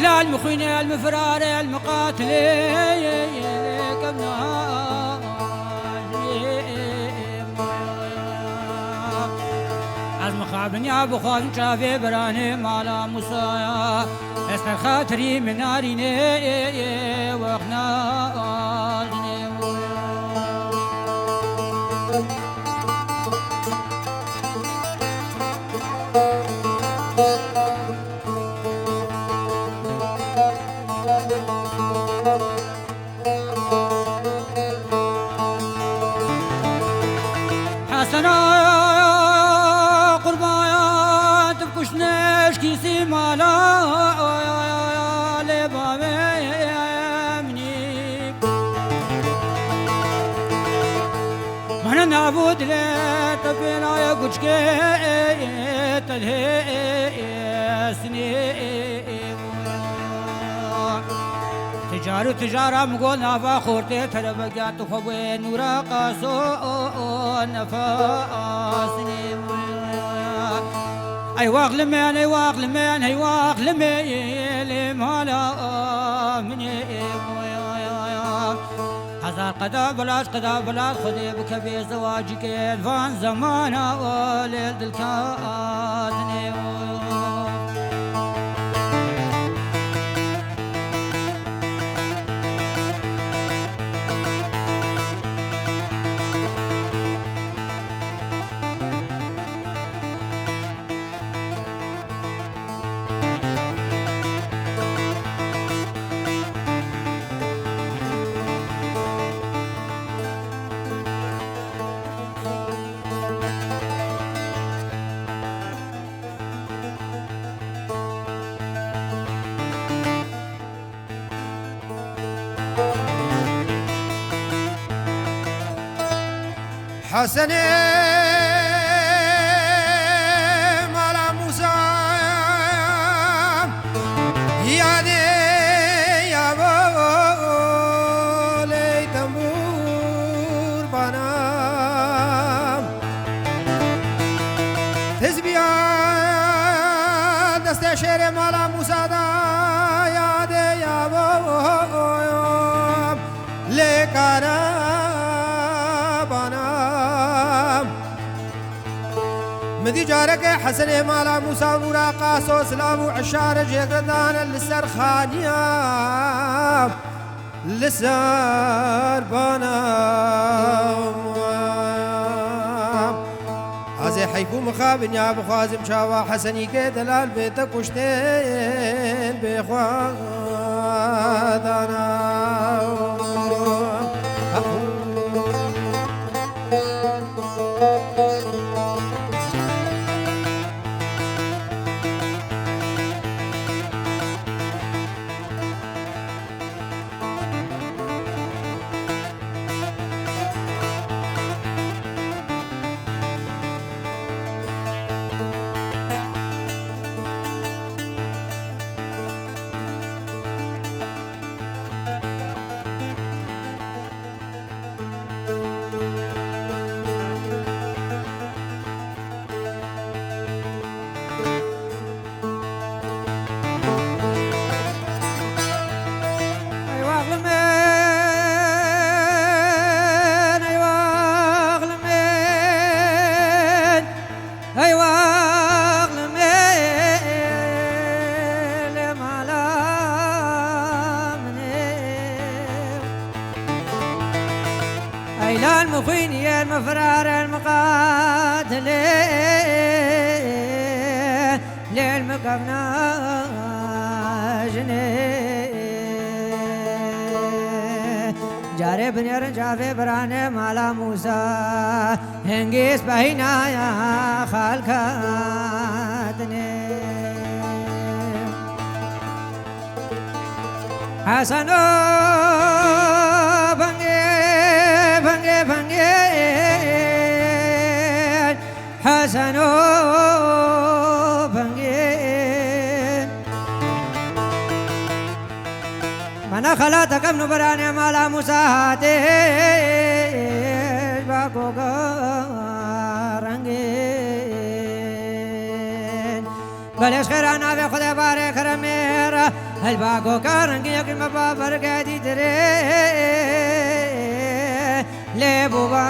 لا المخوين المفرار المقاتل كبنا از مخابن يا بخوف شافي براني مالا موسى اسم خاطري من ناريني وقنا حسنا قربايا تبكشناش كيسي مالا لبابي من نعبد لا تبينا يا كوشكي تلهي تجارة مقول نافا خورتي تربقات خوي نورا قاسو نفاسني اي واغلمين اي واغلمين اي واغلمين مالا مني هزار قدا بلاش خذي بكبي زواجك الفان زمانا وليل دلكاتني حسني مالا موسى يادي يا بولي تنبور بنام تزبيان دست شير مالا موسى دا يادي يا بولي مدي جارك حسن مالا موسى نورا قاسو سلام وعشار جيقردان للسرخانيا للسربانا هذا حيفو مخابن يا بخوازم شاوا حسني كدلال بيتك وشتين بخوادانا إلى المخين المفرار المقاتل للمقبنا جاري بن رجافي براني مالا موسى هنگيس بهينا يا خالكاتني حسنو حسنو بنگين منا خلاتك ابن براني مالا مساهاتي باكو رنگين بلش خيرانا في خدا بارك رمير الباقو كارنجيك ما فرقادي دري لبوبا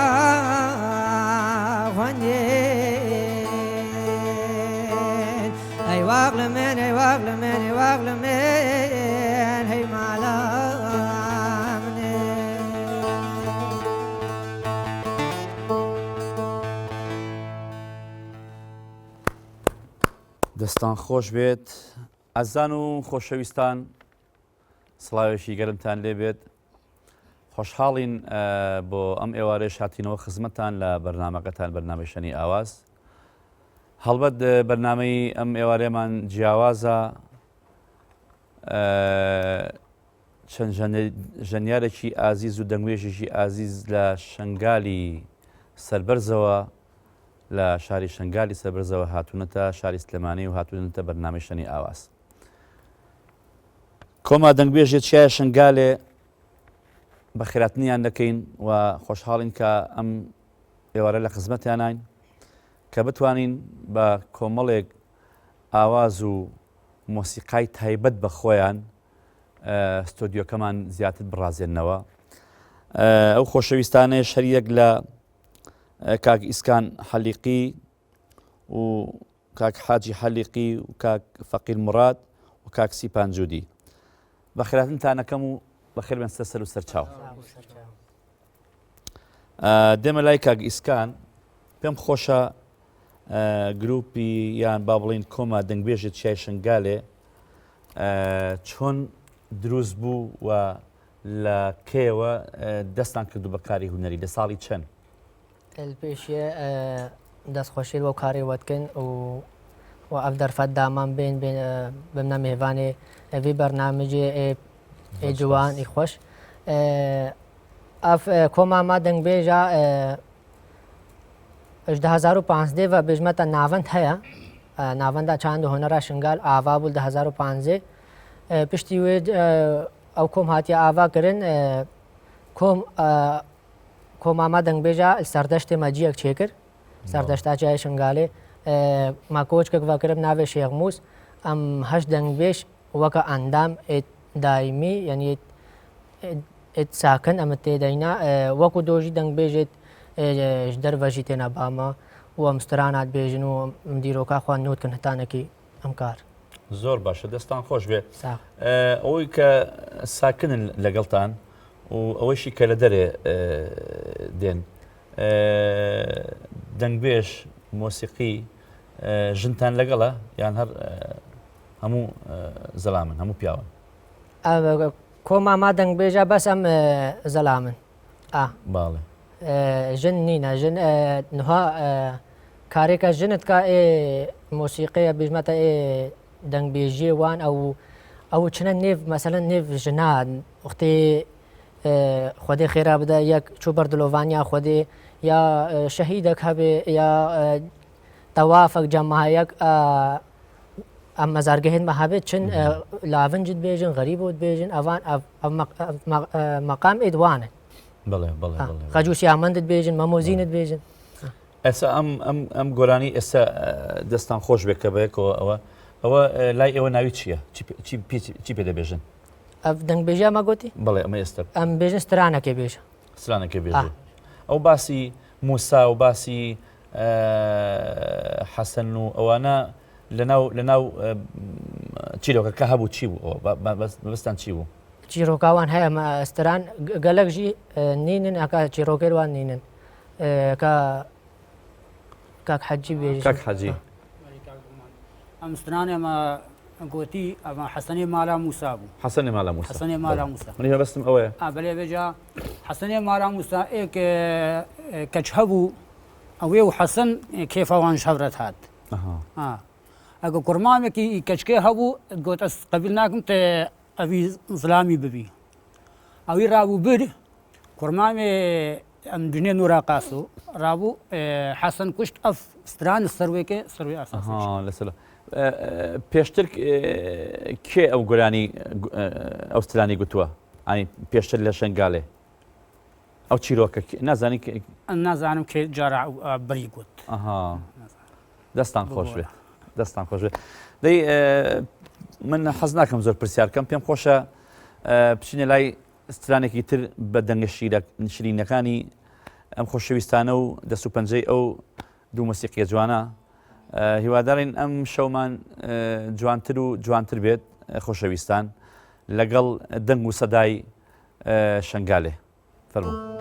فنين اي واغلمين اي واغلمين اي واغلمين هي مالا دەستان خۆش بێت ئەزان و خۆشەویستان سڵاوێکی گەرمتان لێ بێت خۆشحاڵین بۆ ئەم ئێوارەش هاتینەوە خزمەتان لە بەرنامەکەتان بەرنامەی شەنی ئاواز هەڵبەت بەرنامەی ئەم ئێوارەیەمان جیاوازە چەند ژەنیارێکی ئازیز و دەنگوێژێکی ئازیز لە شنگالی سەربەرزەوە لە شاری شنگالی سەربەرزەوە هاتوونەتە شاری سلێمانی و هاتوونەتە بەرنامەی شەنی ئاواز کۆما دەنگوێژێت چیایە شنگالێ بە خێراتنیان دەکەین و خۆشحاڵین کە ئەم ئێوارە لە خزمەتیانین کە بتوانین بە کۆمەڵێک ئاواز و مۆسیقای تایبەت بە خۆیان ستۆدیۆکەمان زیاتر بڕازێننەوە ئەو خۆشەویستانەیە شەریەک لە کاک ئیسکان حەلیقی و کاک حاجی حەلیقی و کاک فەقیر مراد و کاک سیپان جوودی بە خێراتنتانەکەم و بەخێر بێن سەر و سەرچاو دێمە لای کاک ئیسکان پێم خۆشە گروپی یان با بڵین کۆما دەنگبێژێت چیای شنگالێ چۆن دروست بوو و لە کێوە دەستان کردو بە کاری هونەری لە ساڵی چەند البێشیە دەستخۆشی بۆ کاری وەتکن و ئەف دەرفەت دامان بین بمنە میێوانێ ئەڤی بەرنامەجێ جوانی خۆش ئەف کۆماما دەنگبێژە 2015 و بێژمەتە ناوەند هەیە ناوەندا چاند و هۆنەرا شنگال ئاوا بوو 2015 پشتی وێ ئەو کۆم هاتیە ئاواکردن کۆماما دەنگبێژە سەردەشتێ مەجیەک چێ کرد سەردەشتا جای شنگالێ ماکۆچکەک ڤەکرم ناوێ شێخموس ئەم هەشت دەنگبێژ وەکە ئەندام دایمی یعنی ساکن ئەمە تێدەینا وەکو دۆژی دەنگبێژێت دەرڤەژی تێنە بامە و ئەمسترانات بێژن و دیرۆکا خوان نوتکن هەتانەکی ئەم کار زۆر باشە دەستان خۆش بێت ئەوەی کە ساکنن لەگەڵتان و ئەوەیشی کە لە دەرێ دێن دەنگبێژ مۆسیقی ژنتان لەگەڵە یان هەر هەموو زەلامن هەموو پیاون کۆماما دەنگبێژە بەس ئەم زەلامن باڵێ ژن نینە ژن نها کارێکە ژنت کا مۆسیقەیە بژمەتە دەنگبێژیێ وان ئەو چنە نێڤ مەسەلەن نێڤ ژنان وقتی خودێ خێرا بدە یەک چوو بەردلۆڤانیا خودێ یا شەهیدەک هەبێ یا تەوافەک جەماهەیەک ئەم مەزارگەهێن مە هەبێت چن لاڤنجت بێژن غەریبۆت بێژن ئەوان مەقام ئێدوانن خەجووسی ئامەندت بێژن مەمۆزینت بێژن ئێستا ئەم گۆرانی ئێستا دەستان خۆش بێت کە بەیەکەوە ئەوە لای ئێوە ناوی چییە چی پێ دەبێژن ئەف دەنگبێژە مەگوتی بەڵێ ئەمە ئێستا ئەم بێژن سترانەکێ بێژە سرانەکە بێژێ ئەو باسی موسا و باسی حەسەن و ئەوانە لەناو چیرۆکەکە هەبوو چی بوو بەستان چی بوو چیرۆکاوان هەیە ئەستران گەلەکژی نینن ئەکا چیرۆکێوان نینن کاک حەجی بێژ کاک حەجی ئەم سترانێ ئەمە گوتی ئەمە حەسەنی مالا موسا بوو حەسەنی مالا موسا حەسەنی مالا موسا منی هەبەستم ئەوەیە بەلێ بێجا حەسەنی مالا موسا کەچ هەبوو ئەوێ و حەسەن کێفەوان شەورەت هات ئەگە کوڕمامێکی کەچکێ هەبوو گوت ئەس قەبیل ناکەم تێ ئەوی زلامی ببی ئەوی ڕابوو بر کوڕمامێ ئەم دنێ نورا قاسو ڕابوو حەسەن کوشت ئەف ستران سەروێکێ سەروی ئاساسی لەسەر پێشتر کێ ئەو گۆرانی ئەو سترانی گوتووە ئەنی پێشتر لە شنگالێ ئەو چیرۆکە نازانم کێ جارە بەری گوت دەستان خۆش بێت دەستان خۆش بێت دەی من حەز ناکەم زۆر پرسیارکەم پێم خۆشە بچینە لای سترانێکی تر بە دەنگە شیرینەکانی ئەم خۆشەویستانە و دەست و پەنجەی ئەو دوو مۆسیقیە جوانە هیوادارین ئەم شەومان جوانتر و جوانتر بێت خۆشەویستان لەگەڵ دەنگ و سەدای شنگالێ فەرموو.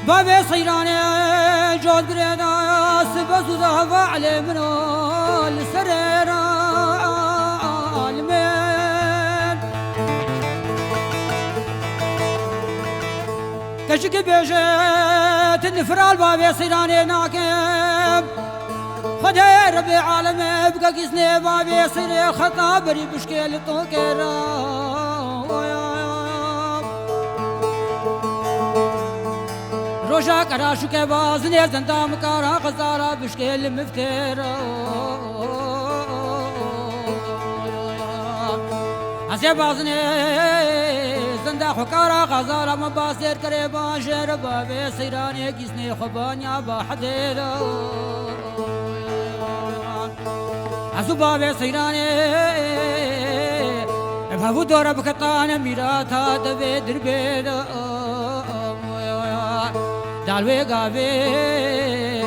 بابي صيراني جود قرينا سبز وذهب على منو السرير المين كشك بيجت النفرال بابي صيراني ناكب خدي ربي عالمي بقى كيسني بابي صيري خطابري بشكل طوكيرا روشا كراشو كباز نيزن دام كارا خزارا بشكل مفتيرا عزي بازني زندا خكارا خزارا مباسير كريبان شير بابي سيراني كيسني خبانيا بحديرا عزو بابي سيراني بابو دورا بكتان ميراتا دبي دربيدا دالوي غابي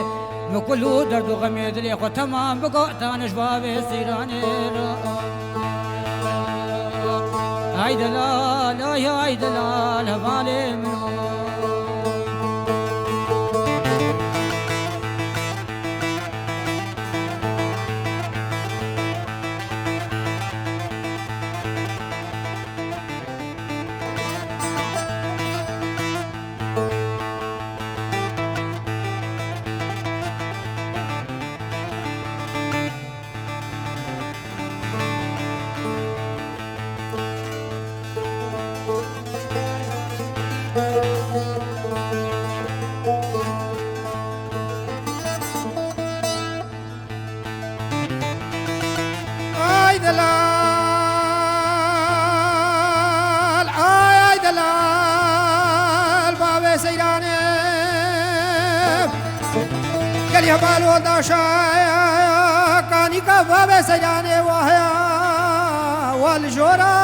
مكلو درد غميد لي خو تمام بقوتان شبابي سيراني هاي دلال هاي دلال هبالي منو يا بالو داشايا كاني كباب سجاني وهيا والجورا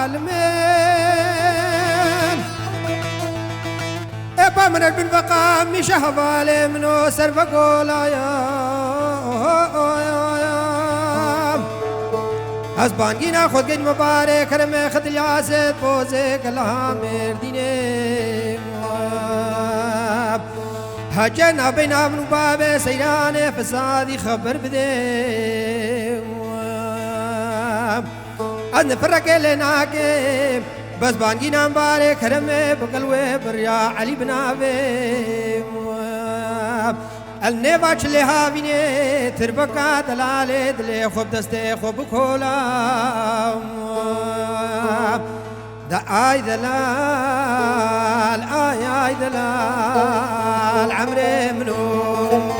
المين ابا من بن بقى مش هبالي منو سرفقولا يا أزبانجينا خود جن مبارك رمي خد الياسد بوزك الله مرديني هجنا بينا من باب سيران فسادي خبر بدي أنا فرق لنا كيم بس بانجينا مبارك رمي بقلوي بريا علي بنابي النباش لها بيني تربكا دلالي دلي خوب دستي خوب كولا دا آي دلال آي دلال عمري منو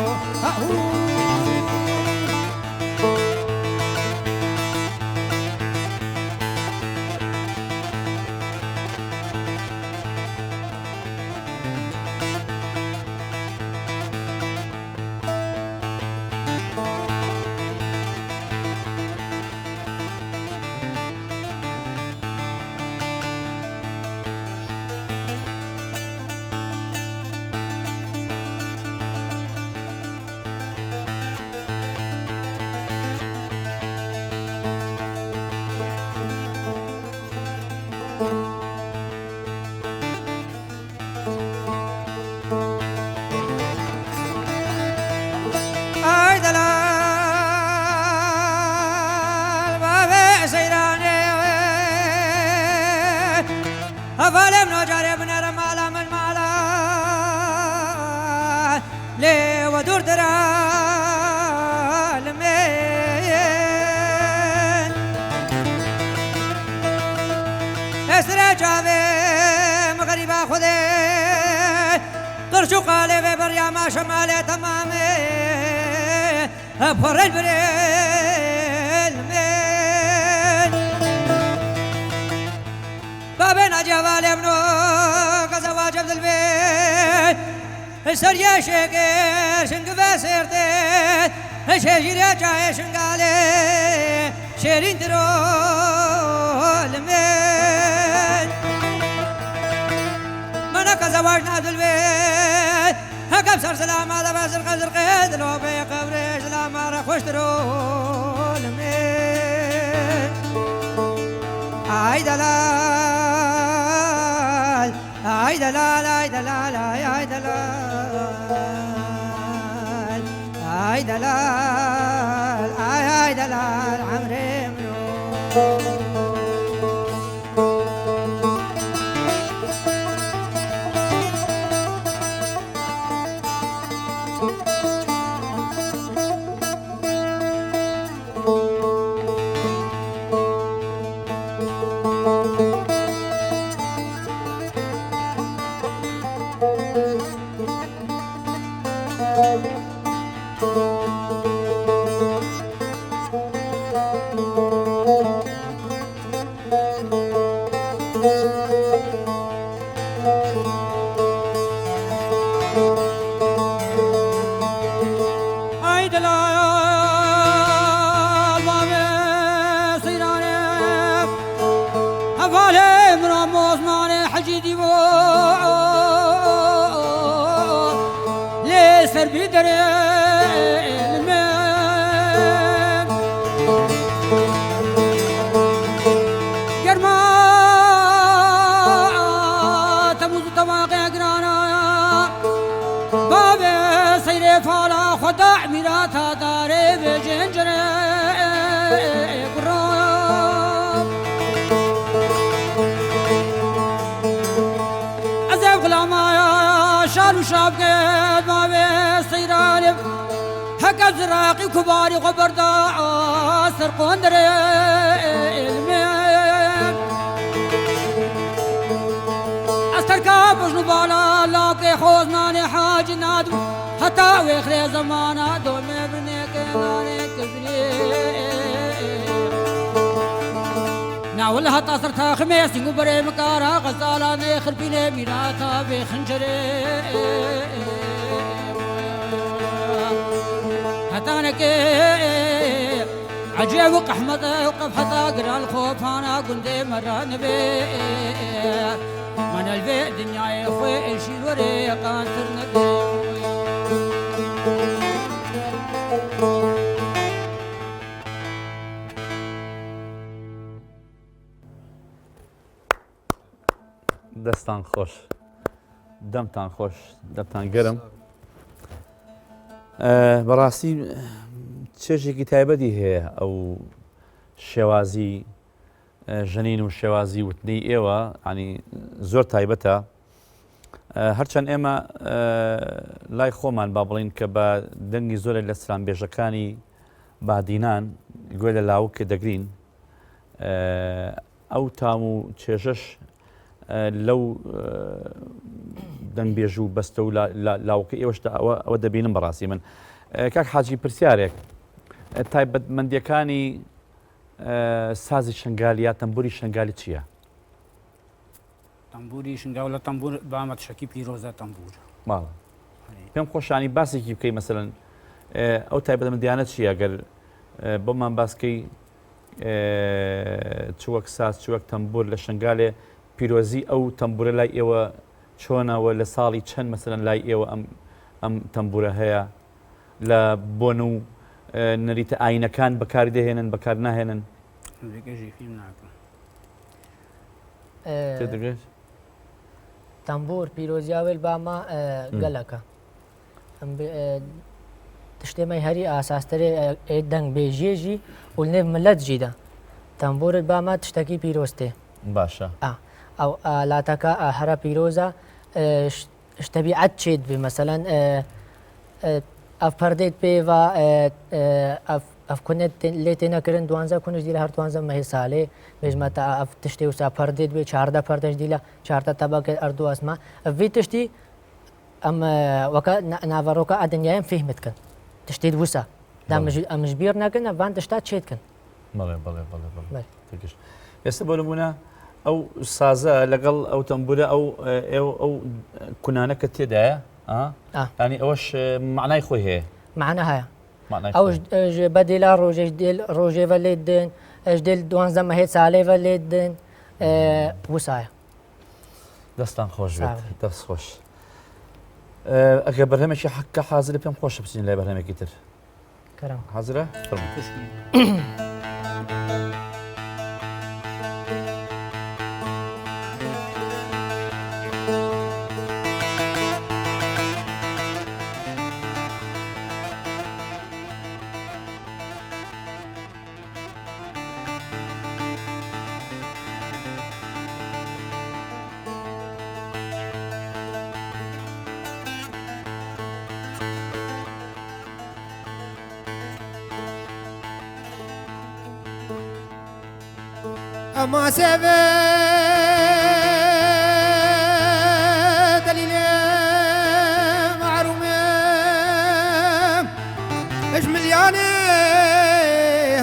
هفالم نجاري بنر مالا من مالا لي ودور درال من اسرع جاوي مغربا خذي طرشو قالب بريا ما شمالي تمامي أبخر البريل من بابنا جوال ابنو كزواج عبد البيت السر يا شكر شنقفة سيرتي شجير يا جاي شنقالي شيرين درول من منا كزواج عبد البيت هكذا سر سلام هذا بس القدر قيد لو في قبري سلام على خوش درول من اي دلال اي دلال اي دلال اي دلال اي دلال اي دلال عمري منو زراقي كباري غبردا عاصر قندر المين استركب وجنو بالا لاقي خوزناني حاج نادم حتى ويخري زمانا دوم ابنك ناني كبري ناولها تصرتها خميسي وبري مكارا غزالا نيخر بيني ميراتا بخنجري هتانك عجيب أحمد وقف حتى قرا الخوف أنا قندي مران بي من البيت دنيا يا خوي شي وريقان ترنبي دەستان خۆش دەمتان خۆش دەمتان گەرم بەڕاستی چێژێکی تایبەتی هەیە ئەو شێوازی ژەنین و شێوازی وتنی ئێوە ینی زۆر تایبەتە هەرچەند ئێمە لای خۆمان با بڵین کە بە دەنگی زۆرە لە سلامبێژەکانی بادینان گوێ لە لاوکێ دەگرین ئەو تام و چێژەش لەو دەنگبێژ و بەستە و لاوکە ئێوەشتا ئەوە دەبینم بەڕاستی من کاک حاجی پرسیارێک تایبەتمەندیەکانی سازی شنگالی یا تەمبوری شنگالی چییە؟ تەمبوری شنگاو لە تەمبور بامەت شەکی پیرۆزە تەمبور باڵە پێم خۆشانی باسێکی بکەی مەسەلەن ئەو تایبەتمەندیانە چییە گەر بۆمان باسکەی چوەک ساز چوەک تەمبور لە شنگالێ پیرۆزی ئەو تەمبورە لای ئێوە چۆنەوە لە ساڵی چەند مەسەلەن لای ئێوە ئەم تەمبورە هەیە لە بۆن و نەریتە ئاینەکان بەکاری دەهێنن بەکار ناهێنن تێدەگرێت تەمبور پیرۆزیاوێل باما گەلەکە تشتێمەی هەری ئاساستەرێ دەنگ بێژێژی و نێو ملەت جیدا تەمبورت باما تشتەکی پیرۆستێ باشە أو آلاتك هرا بيروزا اشتبيعت شيد بمثلا اف پردیت پی و اف کنت لیتینا کرن دوانزا کنش دیلا هر دوانزا مه ساله بجمت اف تشتی وسا پردیت بی 14 پردش دیلا 14 طبقه اردو اسما في تشتی ام وكا نافروكا الدنيا فهمت كن تشتيد وسا دام مجبير نكن فان تشتات شيت كن بله تكش يستبولمونا او سازا لقل او تنبولا او كنانا كتيدا يعني اوش معناه خوي هي معناها او بديلا روجي فاليدن جديل دوانزا ما هي سالي فاليدن وسايا دستان خوش بيت دست خوش اگه برنامج حق حاضر بيم خوش بسين لا برنامج كتير كرم حاضره ما سبب دليل معروم ايش مليانه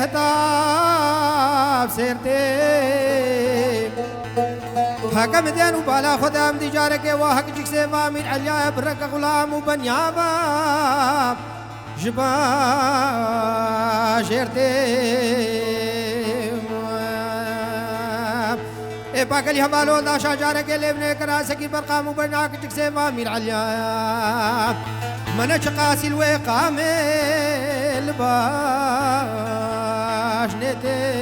هتاب سيرتي حكم دين وبالا خدام دي جارك واحد جيك سيفا من عليا برك غلام وبنيابا جبا شيرتي باقي هبالو داشا جارك اللي ابن كراسكي برقام وبناك تكسيفا مير عليا من شقاسي الوقام الباش نتي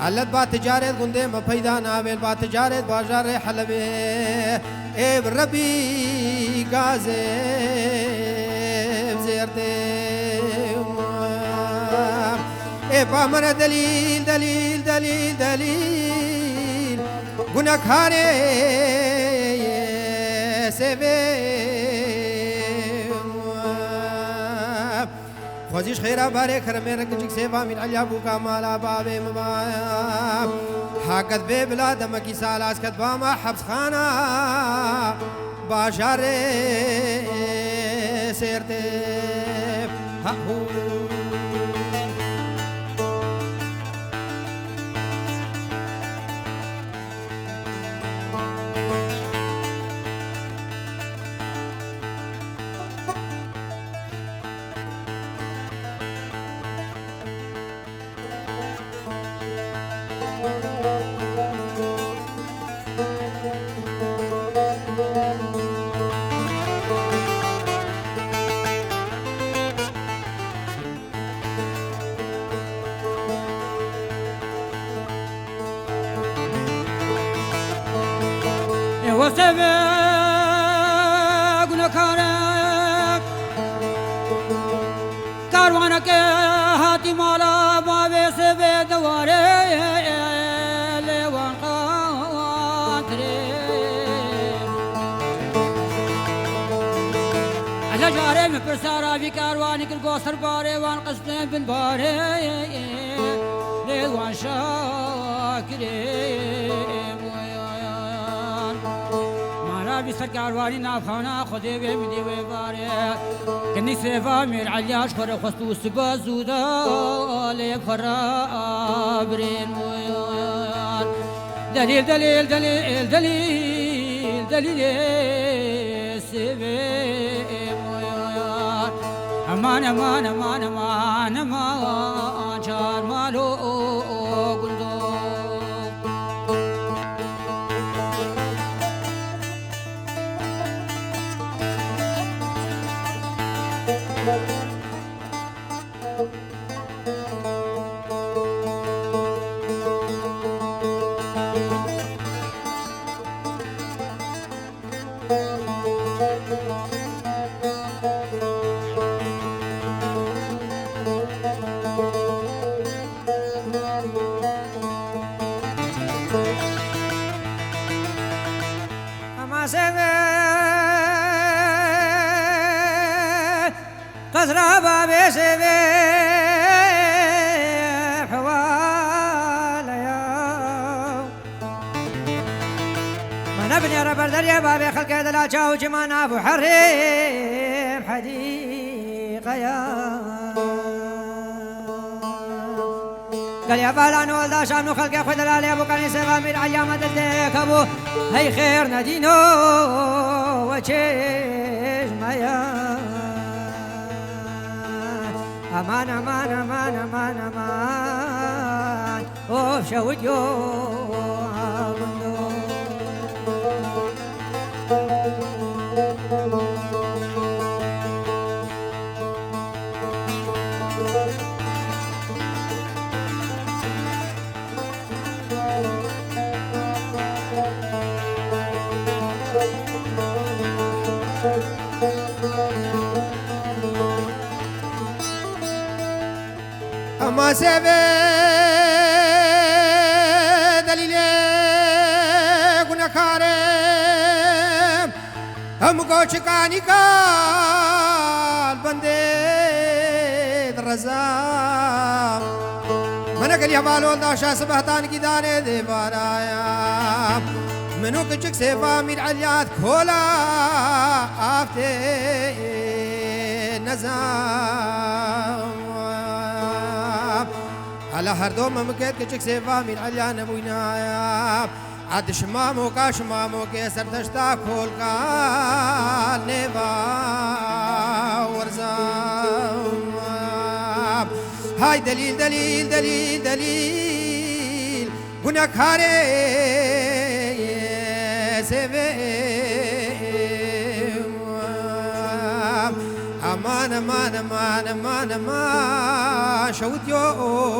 علت با تجارت گنده ما پیدا نابل با تجارت بازار حلبه ای ربی غازه زیرته بامر دلیل دلیل دلیل دلیل گناهکاره سویم خوزیش خیره باره کرمه رکجک سیوا من علیابو کامالا بابه مبایم حقت به بلاد مکی سالاس کد باما حبس خانه باشار سیرته وسبق نكارك كاروانك هاتي مالا ما بيسبي دواري لوان قادري على جاري من برسارة في كاروانك القصر باري وان قصدين بن باري لوان شاكري بسر کاروانی نافخانه خودی به میدی و باره کنی سیفا میر علیاش خور خستو سبا زودا لیب خرا برین مویان دلیل دلیل دلیل دلیل دلیل سیبه مویان امان امان امان امان امان چار مالو گندو قزرا بابي سيبي حواليا من ابني ربر دريا بابي خلق دلاجا وجمان ابو حريم حديقة يا قال يا فلان ولد شام خلق خذ الالي ابو كان سيغا من ايام دلك ابو هي خير ندينو وجيش مايا امان امان امان امان امان اوف شوت يو أما سبب دليل كارم هم قوش كاني قال بندي الرزاق من قال يا بالو داشا سبهتان كي داني دي بارايا منو كجك سيفا من عليات كولا آفتي نزام على هردوم ممكن كجك سيفا من عليان ابوينا عد شمامو كاشمامو كيسر تشتا كول كال نيفا ورزام هاي دليل دليل دليل دليل هناك هاري امان امان امان امان امان شوت يو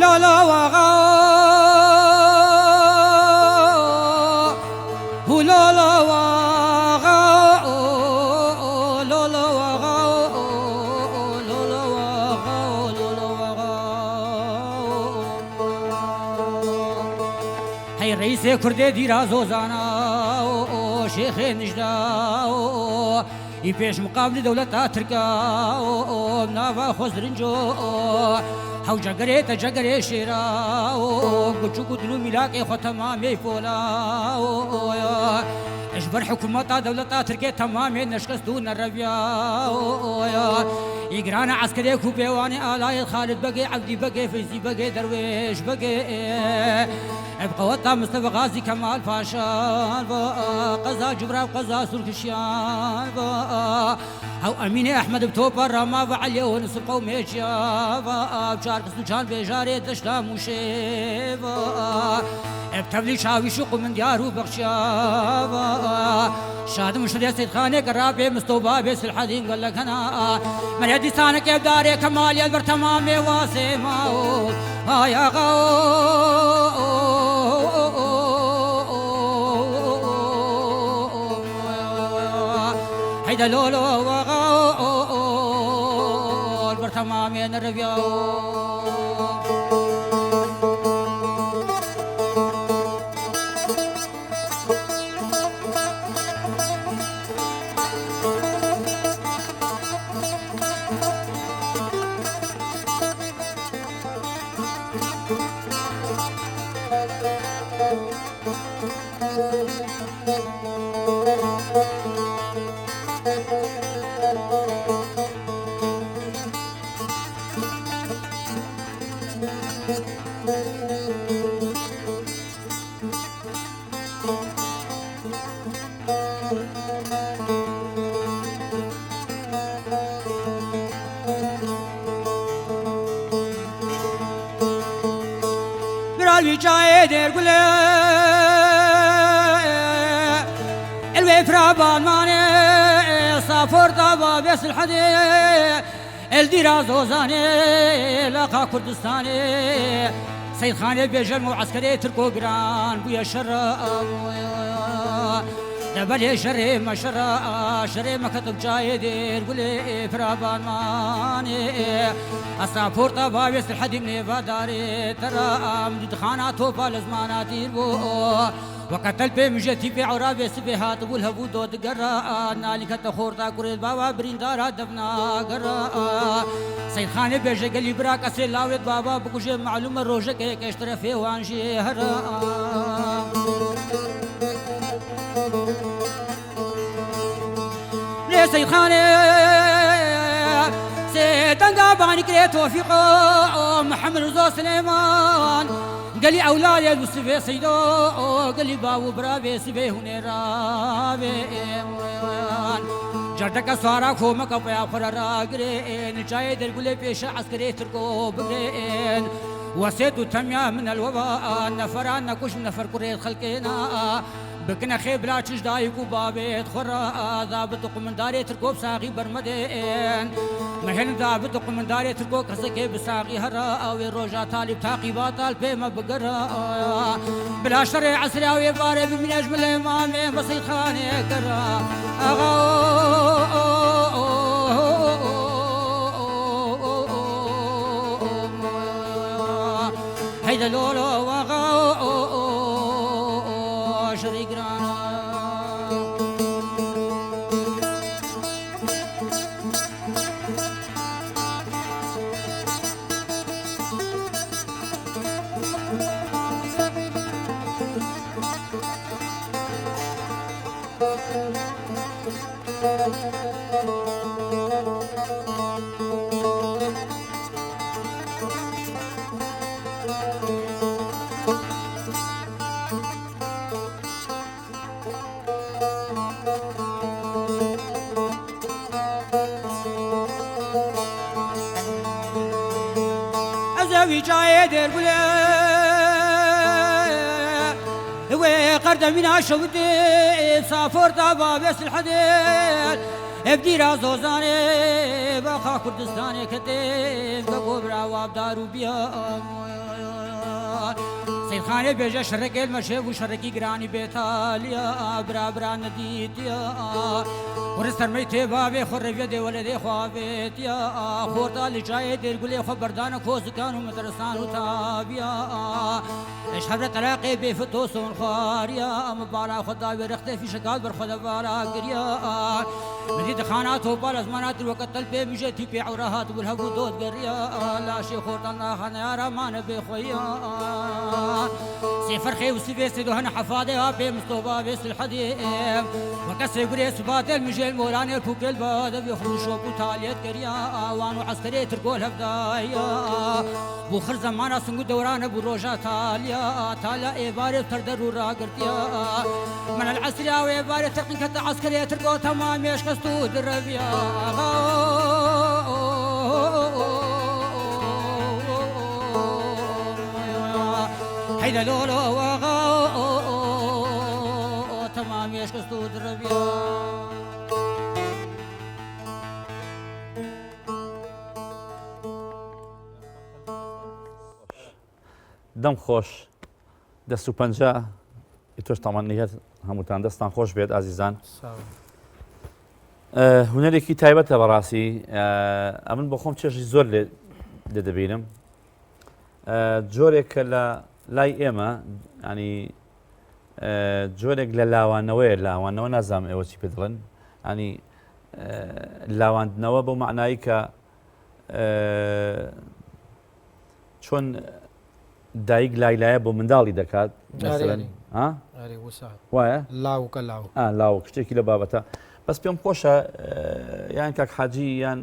لا لا وغا هو لا لا وغا لا لا وغا لا لا وغا لا لا وغا هي رئيس كردي ديرا زوزانا شيخ نجدا يبيش مقابل دولة تركا نافا خزرنجو هاو جگره جگره شیرا گچو کدلو ملاک خو تمام فولا اجبر حکومت دولت ترکیه تمام نشکست دون الربيع يقرانا عسكري كوبيواني آلاء خالد بقي عبدي بقي فيزي بقي درويش بقي ابقى وطا مصطفى غازي كمال فاشان قزا جبرا قزا سركشيان هاو امين احمد بتوبا رما وعلي ونص القوم يشيا بشار قصدو كان بيجاري دشلا موشيفا ابتبلي شاوي شوق من ديارو بخشيا شاد مشري سيد خاني قرابي مستوبا بيس الحدين قال لك انا من يدي سانك يبداري كمال يدبر تمامي واسماو يا غو هيدا لولو وغاول برتمامين الربيع أزاوي جايد يقول الوفرا بالماني صافور طابا بس الحدي الدراز وزاني لقى كردستاني سيد خاني بيجر معسكري تركو قران بويا شر دبل شري ما شري ما كتب جايد يقول فرابان ماني الصافور طابا بس الحدي من فداري ترى مدد خاناته بالزمانات يربو وقتل بمجتي في عرابي سبيهات والهبو دود قراء نالك تخور تاكوريد بابا بريندارا دفنا قراء سيد خاني بيجي قلي براك أسيل لاويد بابا بكوشي معلومة روجك هيك اشترى فيه وانشي هراء ليه سيد خاني سيدان قاباني كريت وفيقو محمد رزو سليمان قال لي أولادي الوسفي سيدو قال لي باو برابي سبي هوني رابي جردك سوارا خوما كفيا فرارا قرين جايد القولي بيش عسكري تركو بقرين وسيدو تميا من الوباء نفران نكوش نفر كريت خلقنا بكنا خيب لا تشدايق وبابيت خرا ضابط قمنداري تركو بساقي برمدين مهن ضابط قمنداري تركو كسكي بساقي هرا وروجا طالب تعقيبات البيمة بقرا بلا شرع عسري ويباري من اجمل امامي بسيط خاني قرا هيدا لولو وغا شريك أزاوي جايد البلا وقرد من عشودي سافر طابا بس الحديد ابدي رازو زاني بقى كردستاني كتيب بقبرا وابدارو بيا سيد خاني بيجا شرك المشيب وشركي قراني بيتاليا برا نديتيا ورستر ميتي بابي خرب يدي ولدي خوابيت يا خورتا اللي جاي دير قولي خبردانا كوز كانوا مدرسان وتابيا ايش حبر تلاقي بفتوس ونخاريا مبالا خدا برختي في شكال برخدا بالا قريا مديد خانات وبالا زمانات الوقت البي مجيتي في عورات والهبو دود قريا لا شي خورتا الله خانا يا رمان بخويا سيفر خي وسيفي سيدو هنا حفاظي ابي مصطفى بس الحديم وكسر قري سبات المجيل موراني الفوق الباد بيخرج شوك وتاليت كريا وانو عسكري ترقول هبدايا بوخر زمانا سنقو دوران بروجا تاليا ايباري تردر وراقرتيا من العسريا ويباري ترقن كتا عسكري ترقو تمام يشكستو دربيا هيدا لولو وغا تمام يشكستو دربيا دەم خۆش دەست و پەنجە تۆش تاوانیهێت هەمووتان دەستان خۆش بێت ئازیزان هونەرێکی تایبەتە بەڕاستی ئەمن بۆ خۆم چێژی زۆر لێ دەبینم جۆرێک کە لە لای ئێمە ینی جۆرێک لە لاوانەوەیە لاوانەوە نازانم ئێوە چی پێ دڵێن ینی لاواندنەوە بۆ معنایی کە چۆن دایک لایلایە بۆ منداڵی دەکات وایە لاو شتێکی لە بابەتە بەس پێم خۆشە یان کاک حاجی یان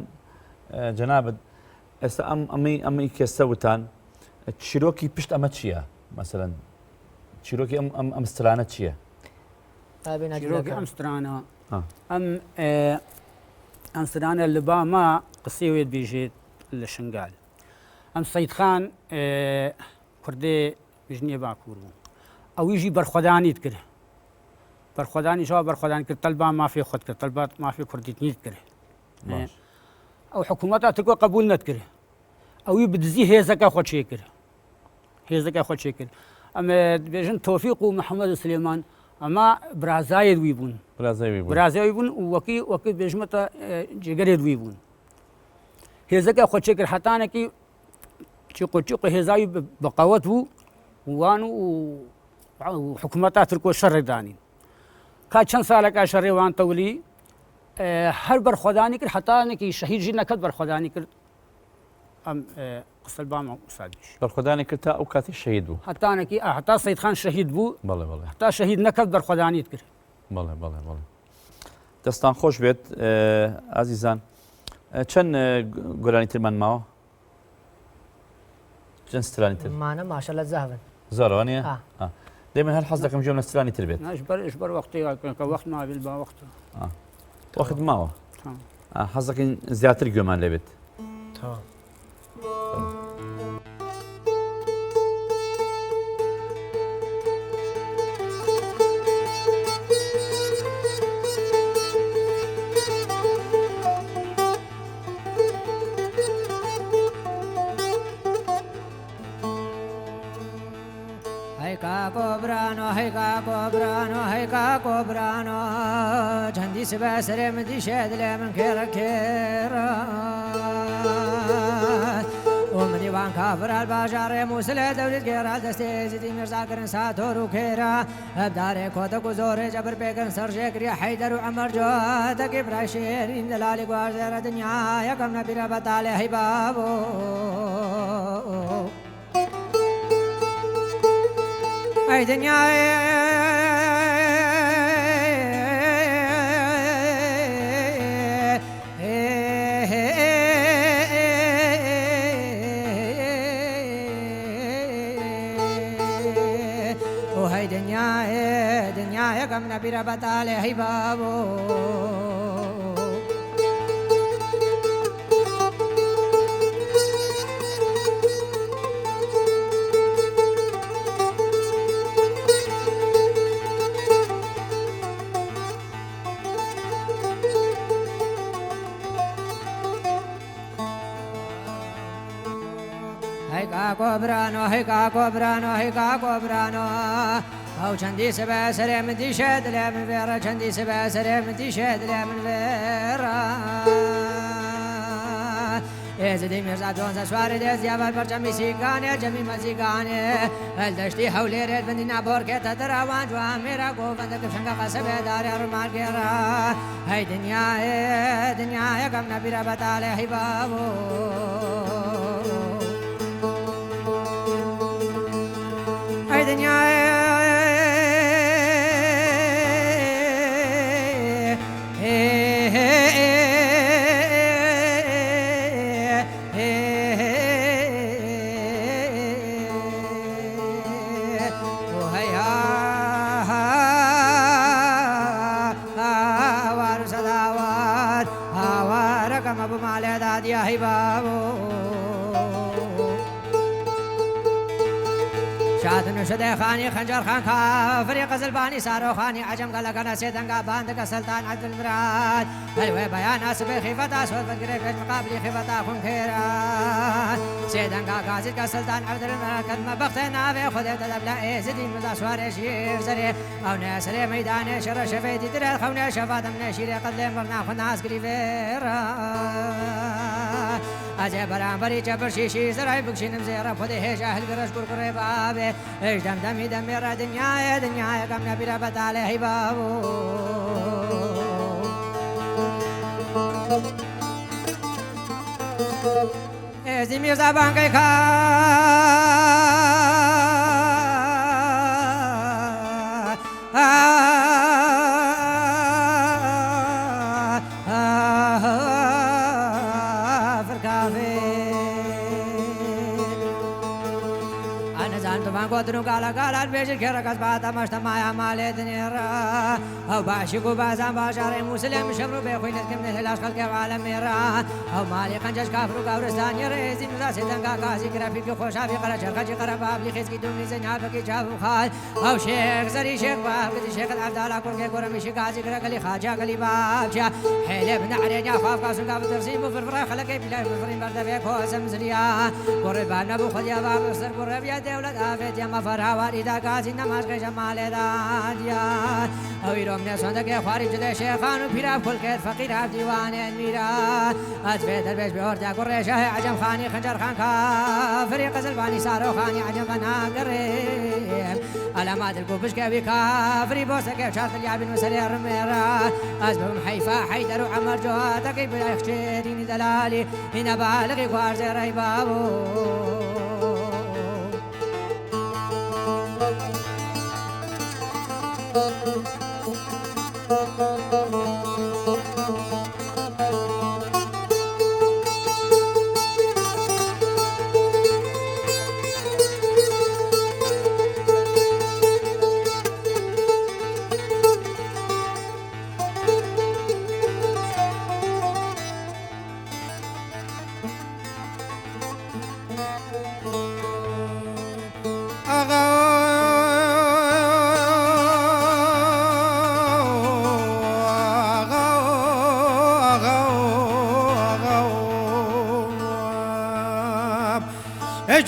جەنابەت ئێستا ئەمەی کێسە وتان چیرۆکی پشت ئەمە چییە مەسەلەن چیرۆکی ئەم سترانە چییە؟ چیرۆکی ئەم سترانە ئەم سترانە لە باما قسەی بێژێت لە شنگال ئەم سەید خان کوردێ بژنێ باکوور بوو ئەویژی بەرخۆدانیت کرد بەرخۆدانیشەوە بەرخۆدان کرد تەلبان مافی خۆت کرد تەلبات مافی کوردیت نیت کرد ئەو حکوومەتا ترکۆ قبول نەتکرد ئەوی بدزی هێزەکە خۆچێ کرد هێزەکە خۆچێ کرد ئەمە بێژن تۆفیق و محەممەد سلێمان ئەمە برازایت وی بوون برازاوی بوون وەکی بێژمەتە جێگەرێت وی بوون هێزەکە خۆچێ کرد حتانێکی چیقۆچیق هێزاوی بەقەوەت بوو وان و حکوومەتا ترکۆ شەڕێدانین کا چەند ساڵەکە شەڕێوان تەولی هەر بەرخۆدانی کرد حتانێکی شەهیدژی نەکەت بەرخۆدانی کرد ئەم قسە بامە ئوسادیش بەرخۆدانی کرد تا ئەو کاتی شەهید بوو حتانێکی هەتا سەیدخان شەهید بوو هەتا شەهید نەکەت بەرخۆدانیت کرد بەڵێ دەستان خۆش بێت ئازیزان چەند گۆرانی ترمان ماوە چەند سترانی تر مانە ماشە لە زاون زۆرەوە نیە دەمە هەر حەز دەکەم ژێم لە سترانی تر بێت بەر وەختی کە وەخت مابل با وەخت وەخت ماوە حەز دەکەین زیاتر گوێمان لێ بێت هەیکا کۆبرانۆ چەندی سبە سەرێ مدیشێت لێ من کێرە کێرە و مدیوان کافرال باژارێ مووسلێ دەوریت گێرا دەستێ زیدی میرزاگرن ساتۆر و کێرە هەبدارێ کۆتەک و زۆرێ جەبر پێکردن سەرژێگری حەیدەر و ئەمەر جۆتەکی برای شێرین دەلالی گوازێرە دنیا یەکەم نەبیرە بەتاڵێ هەیبابۆ ئەی دنیای دنیایەکەم نەبیرە بەتاڵێ هەیبابۆ هەیکا کۆبرانۆ ئەو چەندی سبە سەرێ من دیشێت لێ من وێرە چەندی سبە سەرێ من دیشێت لێ من وێرە ئێزدی میرزا دۆنزە سوارە دێ زیابەر بەرچەمی سیگانێ جەمی مەزیگانێ هەلدەشتی هەولێرێت بندی نابۆرکێتە دەراوان جوان مێرە گۆڤەندەکە شەنگە قەسە بێدارێ ڕمانگێرە هەی دنیایەکەم نەبیرە بەتاڵێ هەیبابۆ ئەی دنیای شده خانی خنجر خان کافری قزلبانی سارو خانی عجم قلقنا سیدنگا باندگا سلطان عبد المراد الوی بیان اسب خیفتا سود بگره فیش مقابلی خیفتا خون خیران سیدنگا غازی کا سلطان عبد المراد کدم بخت ناوی خود تدبلا ایزدی مزا سوار شیر زری او نسر میدان شر شفیدی در خون شفادم نشیر قدل مرنا خناس گریورا ئەجێ بەرامبەری جەبەرشیشی زرای بکشینم زێرە خودی هێژە هەلگرش گورگڕێ بابێ هێش دەمدەمی دەمێرە دنیایەکەم نەبیرە بەتاڵێ هەیبابوو ئێزی میرزا بانگەی کا طبعا قدروا قال بيجي كركز بعد ما يا مالي دنيرا أو باشيكو بازان باشاري مسلم شمرو بيخوي نسكم نهلاش خلق عالم ميرا أو مالي قنجش كافرو قورستان يريزي نزا سيدن كاكاسي كرافيك خوشا في قرى شرخجي قرى بابلي خيزكي دومي زنيابكي جابو خال أو شيخ زري شيخ بابكي شيخ العبدالله كوركي قرمي شيكازي كرى قلي خاجا قلي بابجا حيلي بن عرين يا خاف قاسم قابل ترسيم وفرفرا خلقي بلا فرين برد بيك هو سمزليا قربان نبو خد يا باب سر قرب يا دولة آفت يا مفرها واريدا قاسي نماز جمال داديا أو يروم نسوندك خارج ده شيخان وبيراب كل كير فقير عبد ديوان الميرا أتفيد البيش بوردا قريشه عجم خاني خنجر خان فريق زلباني سارو خاني عجم بنا قريب علامات الكوبش كبي كافري بوسك شرط اليابين وسري الرميرا أزبهم حيفا حيدر وعمر جواتك بلا يخشيريني دلالي هنا بالغي قوارز ريبابو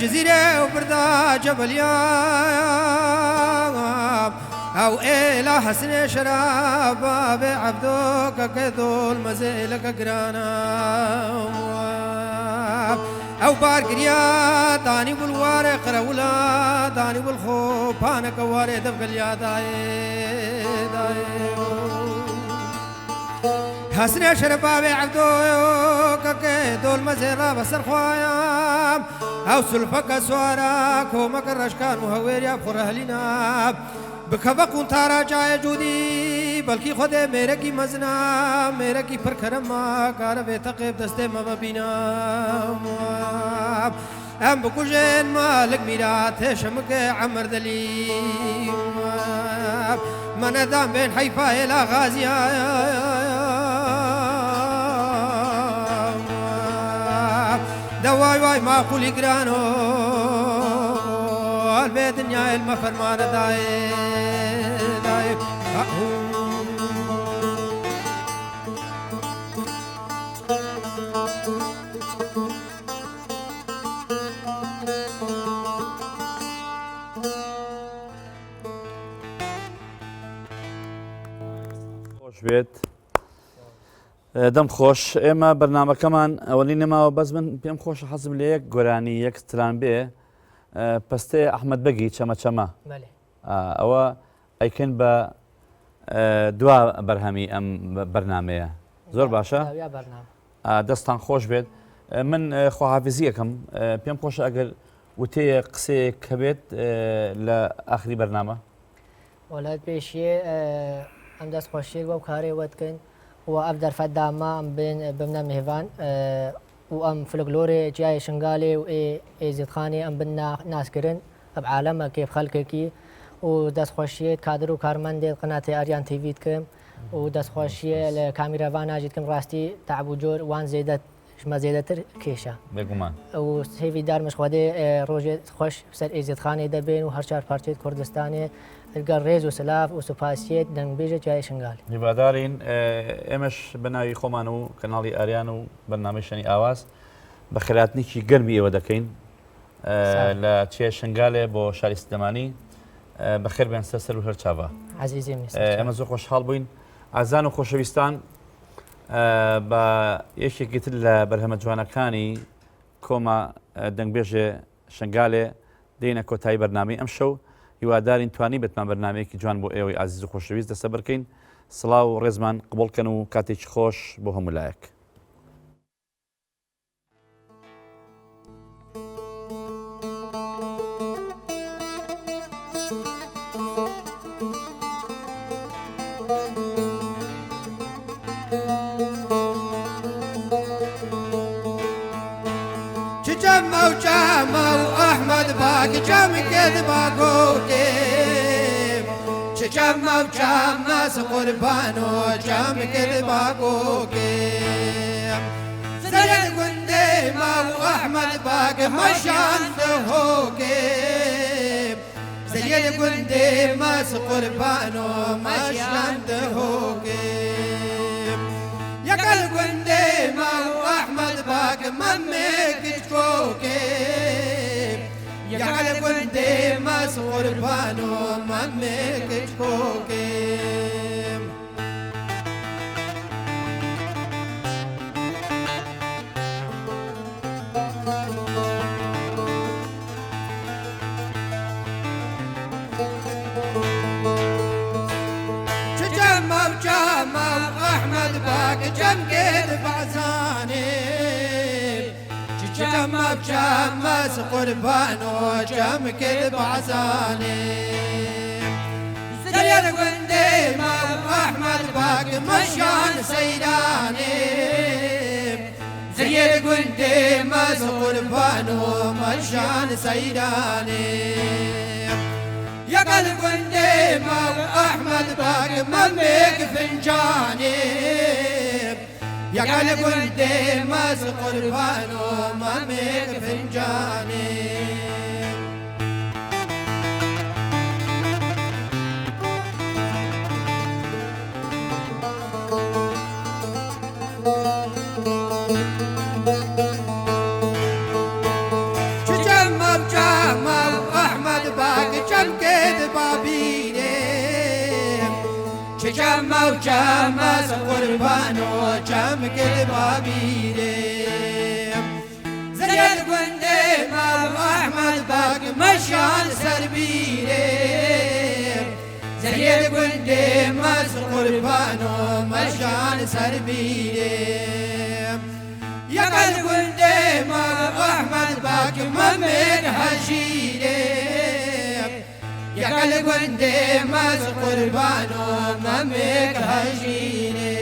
جزيرة وبردا جبل ياب أو إله حسن شراب بعبدك كذول مزيلك قرانا أو بارقريا داني بالوارق رولا داني بالخوب أنا كواري دفق يا داي حسن شربا بعبدك كذول مزيلا بسر خوايام أو سلفك سوارا كومك الرشكان وهوير يا فرهلنا بكبكون تارا جاي جودي بلكي خود میرے کی مزنا میرے کی پر کرما کار وے تقیب دستے مبینا ام بکوجن مالک میرات شمك عمر دلي من دام بين حيفا الى غازيا دواي واي ما قولي قرانو البيت دنيا المفرمان داي خوش بێت دەم خۆش ئێمە بەرنامەکەمان ئەوەی نەماوە بەس من پێم خۆشە حەزم لە یەک گۆرانی یەکستران بێ پەستەیە ئەحمەد بەگی چەمەچەمە ئەوە ئەیکن بە دوا بەرهەمی ئەم بەرنامەیە زۆر باشە دەستان خۆش بێت من خواحافیزی یەکەم پێم خۆشە ئەگەر وتەیە قسەیەک کە بێت لە ئاخری بەرنامە وڵات پێشیە ئەم دەست خۆشیێک بەو کارێ وەتکەن و ئەف دەرفەتداما ئەم بێن بمنە میێڤان و ئەم فلکلۆرێ جیای شنگالێ و ئێزیدخانێ ئەم بن ناسکردن ئەب عالەمە کێف خەلکێکی و دەستخۆشیێت کادر و کارمەندێت قناتی ئاریان تیڤیت کەم و دەستخۆشیە لە کامیرەڤان ناژیت کەم ڕاستی تەعب و جۆر وان ژمە زێدەتر کێشە بێگومان و سێوی دارمش خودێ ڕۆژێت خۆش سەر ئێزیدخانێ دەبێن و هەر چار پارچێت کوردستانێ ئەگەر ڕێز و سلااف و سوپاسیێت دەنگبێژە جای شنگال هیوادارین ئێمەش بەناوی خۆمان و کەناڵی ئاریان و بەرنامەی شەنی ئاواز بە خێراتنێکی گەرمی ئێوە دەکەین لە چێ شنگالێ بۆ شاری سلێمانی بەخێر بێن سەر و هەر چاوە عزیزی ئێمە زۆر خۆشحاڵ بووین ئازان و خۆشەویستان بە یەکێکی تر لە بەرهەمە جوانەکانی کۆمە دەنگبێژێ شنگالێ دێنە کۆتایی بەرنامەی ئەم شەو هیوادارین توانی بێتمان بەرنامەیەکی جوان بۆ ئێوەی عزیز و خۆشەویست دەسە بەرکەین سڵاو و ڕێزمان قبوڵکەن و کاتێکی خۆش بۆ هەموو لایەک جمو أحمد باك جام كذبا قوكيم جما وجما قربانو جام كذبا قوكيم زرد قنديمة وأحمد باك مشان دهوكيم زرد قنديمة قربانو مشان دهوكيم يا قلب قنديمة وأحمد باك ممك تشكوكيم يا قلب قنديمة قربانو ممك تشكوكيم جما وأحمد باك جم قيد بعزاني جما قربانو جم قيد بعزاني زريد قنديمة وأحمد باك مشان سيداني زريد قنديمة قربانو مشان سيداني يا قلب قنديمة وأحمد باك ممك فنجاني يا قلب قنديمة قربانو ممك فنجاني جما وأحمد باك جم كيد بابيني جما وجما قربانو جم كيد بابيني زريد قنديمة وأحمد باك مشان سربيني زريد قنديمة قربانو مشان سربيني يا قلب قنديمة وأحمد باك ممك هجيني يا قلب قنديمة قربانو ممك هجيني